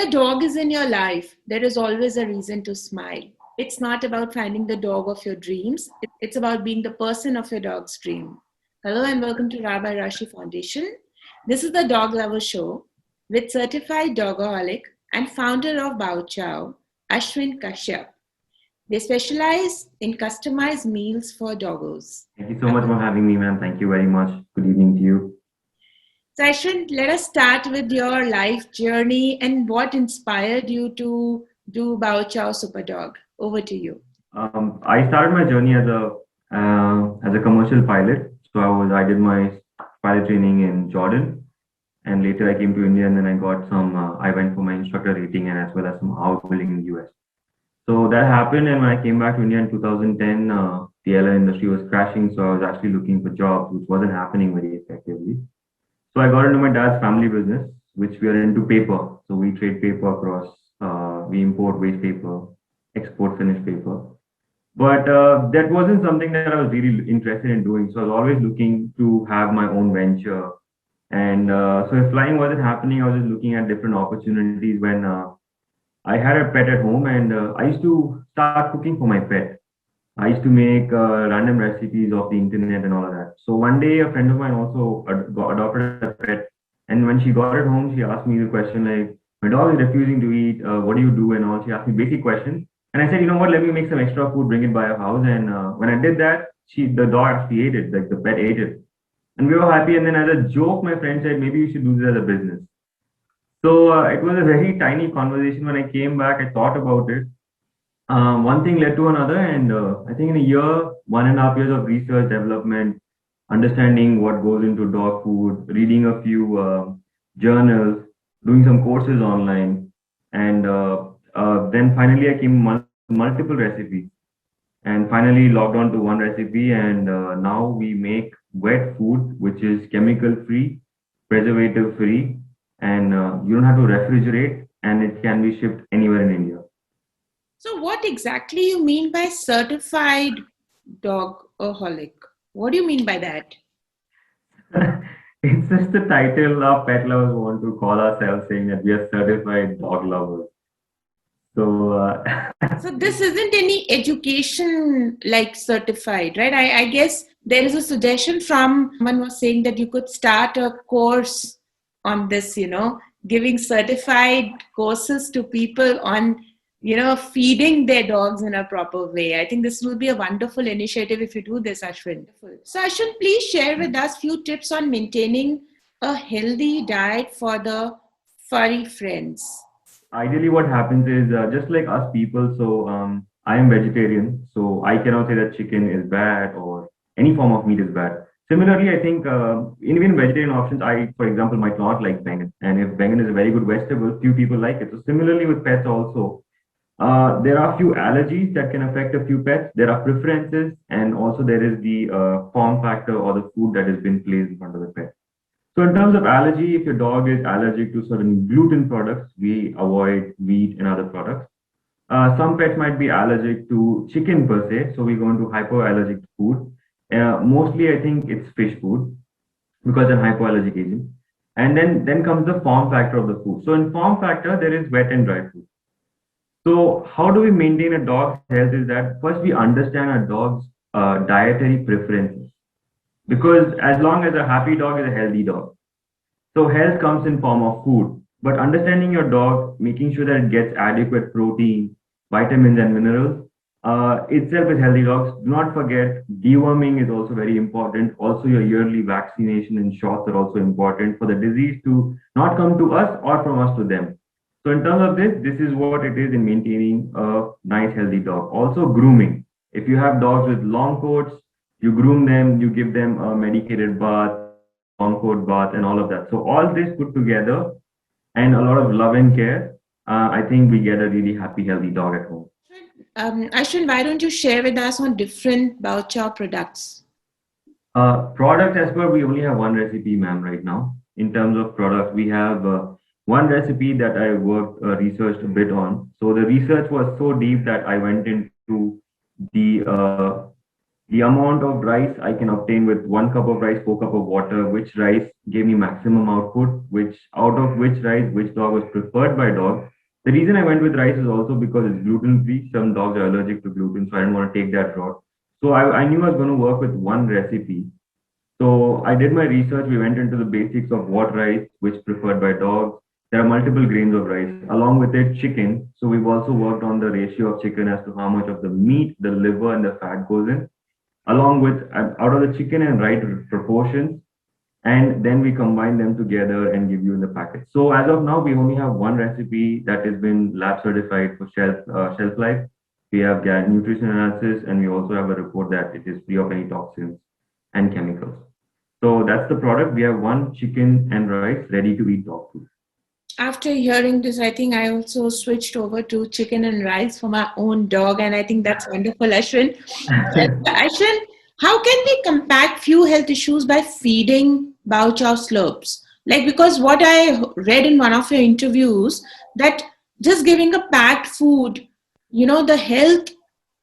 a dog is in your life, there is always a reason to smile. It's not about finding the dog of your dreams, it's about being the person of your dog's dream. Hello and welcome to Rabbi Rashi Foundation. This is the Dog Lover Show with certified dogaholic and founder of Bao Chow, Ashwin Kashyap. They specialize in customized meals for doggos. Thank you so much for having me, ma'am. Thank you very much. Good evening to you. So, Ashwin, let us start with your life journey and what inspired you to do Bao Chow Super Dog. Over to you. I started my journey as a commercial pilot. So I did my pilot training in Jordan, and later I came to India, and then I got some. I went for my instructor rating and as well as some outbuilding in the US. So that happened, and when I came back to India in 2010, the airline industry was crashing. So I was actually looking for jobs, which wasn't happening very effectively. So I got into my dad's family business, which we are into paper. So we trade paper across. We import waste paper, export finished paper. But that wasn't something that I was really interested in doing. So I was always looking to have my own venture. And so if flying wasn't happening, I was just looking at different opportunities when I had a pet at home, and I used to start cooking for my pet. I used to make random recipes off the internet and all of that. So one day, a friend of mine also adopted a pet, and when she got it home, she asked me the question like, "My dog is refusing to eat. What do you do?" And all. She asked me basic questions, and I said, "You know what? Let me make some extra food, bring it by her house." And when I did that, the dog actually ate it, like the pet ate it, and we were happy. And then as a joke, my friend said, "Maybe you should do this as a business." So it was a very tiny conversation. When I came back, I thought about it. One thing led to another, and I think in a year, 1.5 years of research, development, understanding what goes into dog food, reading a few journals, doing some courses online, and then finally I came multiple recipes, and finally logged on to one recipe, and now we make wet food, which is chemical free, preservative free, and you don't have to refrigerate, and it can be shipped anywhere in India. So, what exactly you mean by certified dogaholic? What do you mean by that? It's just the title our pet lovers want to call ourselves, saying that we are certified dog lovers. So, So this isn't any education like certified, right? I guess there is a suggestion from someone was saying that you could start a course on this, giving certified courses to people on, feeding their dogs in a proper way. I think this will be a wonderful initiative if you do this, Ashwin. So Ashwin, please share with us few tips on maintaining a healthy diet for the furry friends. Ideally, what happens is just like us people. So I am vegetarian, so I cannot say that chicken is bad or any form of meat is bad. Similarly, I think in even vegetarian options, I, for example, might not like bangan, and if bangan is a very good vegetable, few people like it. So similarly with pets also, there are a few allergies that can affect a few pets. There are preferences, and also there is the form factor or the food that has been placed in front of the pet. So in terms of allergy, if your dog is allergic to certain gluten products, we avoid wheat and other products. Some pets might be allergic to chicken per se, so we go into hypoallergic food. Mostly, I think it's fish food because of hypoallergic agent. And then comes the form factor of the food. So in form factor, there is wet and dry food. So how do we maintain a dog's health is that first we understand our dog's dietary preferences, because as long as a happy dog is a healthy dog. So health comes in form of food, but understanding your dog, making sure that it gets adequate protein, vitamins and minerals, itself is healthy dogs. Do not forget, deworming is also very important. Also, your yearly vaccination and shots are also important for the disease to not come to us or from us to them. So in terms of this is what it is in maintaining a nice healthy dog. Also grooming. If you have dogs with long coats, you groom them, you give them a medicated bath, long coat bath, and all of that. So all this put together and a lot of love and care, I think we get a really happy, healthy dog at home. Ashwin, why don't you share with us on different Bao Chow products? Product as per, we only have one recipe, ma'am, right now. In terms of product, we have one recipe that I worked, researched a bit on. So the research was so deep that I went into the the amount of rice I can obtain with 1 cup of rice, 4 cup of water, which rice gave me maximum output, which out of which rice, which dog was preferred by dog, The reason I went with rice is also because it's gluten free. Some dogs are allergic to gluten, so I didn't want to take that route. So I knew I was going to work with one recipe. So I did my research. We went into the basics of what rice, which preferred by dogs. There are multiple grains of rice. Along with it, chicken. So we've also worked on the ratio of chicken as to how much of the meat, the liver, and the fat goes in. Along with out of the chicken and right proportions, and then we combine them together and give you in the packet. So as of now, we only have one recipe that has been lab certified for shelf life. We have nutrition analysis, and we also have a report that it is free of any toxins and chemicals. So that's the product. We have one chicken and rice ready to eat dog food. After hearing this, I think I also switched over to chicken and rice for my own dog, and I think that's wonderful, Ashwin. Ashwin, how can we combat few health issues by feeding Bao Chow slurps? Like, because what I read in one of your interviews, that just giving a packed food, the health,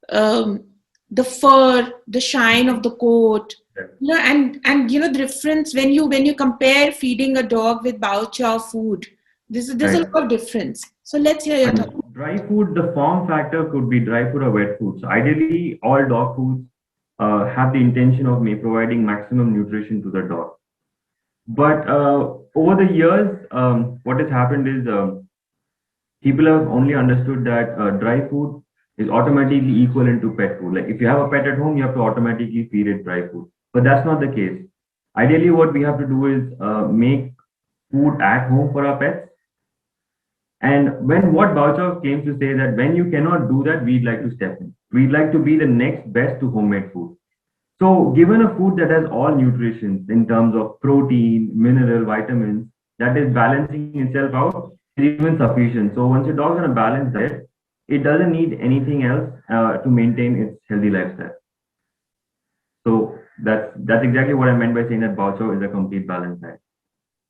the fur, the shine of the coat, and the difference when you compare feeding a dog with Bao Chow food, there's a lot of difference. So let's hear your thoughts. Dry food, the form factor could be dry food or wet food. So ideally, all dog foods have the intention of providing maximum nutrition to the dog. But over the years, what has happened is people have only understood that dry food is automatically equivalent to pet food. Like if you have a pet at home, you have to automatically feed it dry food. But that's not the case. Ideally, what we have to do is make food at home for our pets. And what Bao Chow came to say that when you cannot do that, we'd like to step in. We'd like to be the next best to homemade food. So given a food that has all nutrition in terms of protein, mineral, vitamins, that is balancing itself out, is even sufficient. So once your dog's on a balanced diet, it doesn't need anything else to maintain its healthy lifestyle. So that's exactly what I meant by saying that Bao Chow is a complete balanced diet.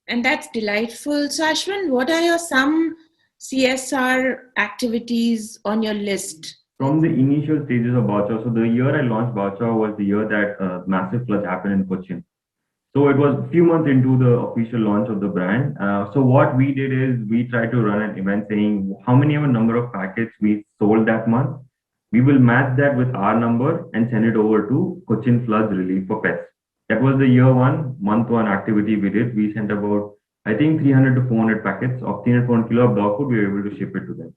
And that's delightful. So Ashwin, what are some CSR activities on your list? From the initial stages of Bao Chow, so the year I launched Bao Chow was the year that massive floods happened in Cochin. So it was a few months into the official launch of the brand. So what we did is we tried to run an event saying how many number of packets we sold that month. We will match that with our number and send it over to Cochin Floods Relief for Pets. That was the year one, month one activity we did. We sent about, I think, 300 to 400 packets of 300 400 kilo of dog food. We were able to ship it to them.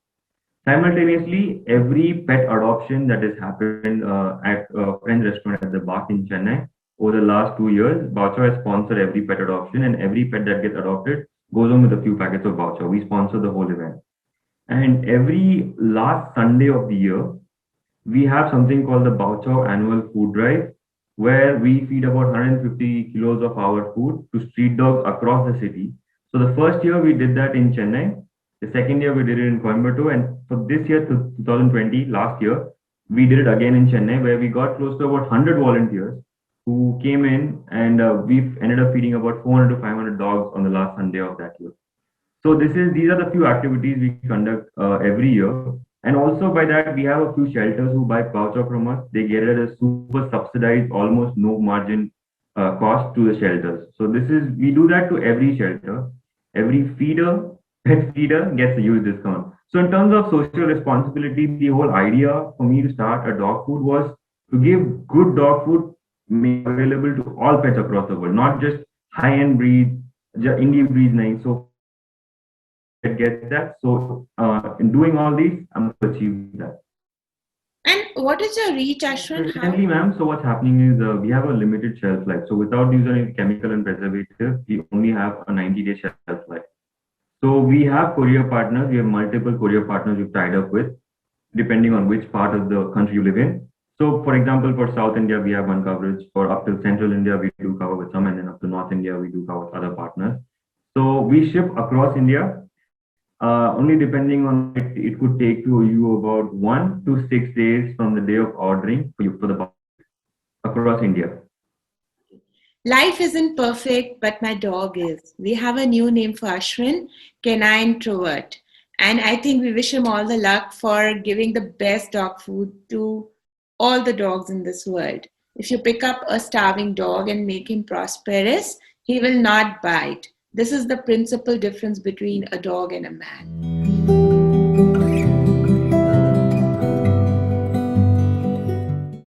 Simultaneously, every pet adoption that has happened at a friend's restaurant at the Bark in Chennai over the last 2 years, Bao Chow has sponsored every pet adoption, and every pet that gets adopted goes on with a few packets of Bao Chow. We sponsor the whole event. And every last Sunday of the year, we have something called the Bao Chow Annual Food Drive, where we feed about 150 kilos of our food to street dogs across the city. So the first year we did that in Chennai. The second year we did it in Coimbatore, and for this year, 2020, last year, we did it again in Chennai, where we got close to about 100 volunteers who came in, and we ended up feeding about 400 to 500 dogs on the last Sunday of that year. So these are the few activities we conduct every year. And also by that, we have a few shelters who buy Bao Chow from us. They get it at a super subsidized, almost no margin cost to the shelters. So we do that to every shelter. Every pet feeder gets a huge discount. So in terms of social responsibility, the whole idea for me to start a dog food was to give good dog food made available to all pets across the world, not just high-end breeds, indie breeds. So get that. So in doing all these, I'm going to achieve that. And what is your reach, Ashwin? Currently, ma'am, so what's happening is we have a limited shelf life. So without using any chemical and preservative, we only have a 90-day shelf life. So we have courier partners. We have multiple courier partners we've tied up with, depending on which part of the country you live in. So for example, for South India, we have one coverage. For up to Central India, we do cover with some, and then up to North India, we do cover with other partners. So we ship across India. Only depending on it could take you about 1 to 6 days from the day of ordering for the box across India. Life isn't perfect, but my dog is. We have a new name for Ashwin, Canine Trovert. And I think we wish him all the luck for giving the best dog food to all the dogs in this world. If you pick up a starving dog and make him prosperous, he will not bite. This is the principal difference between a dog and a man.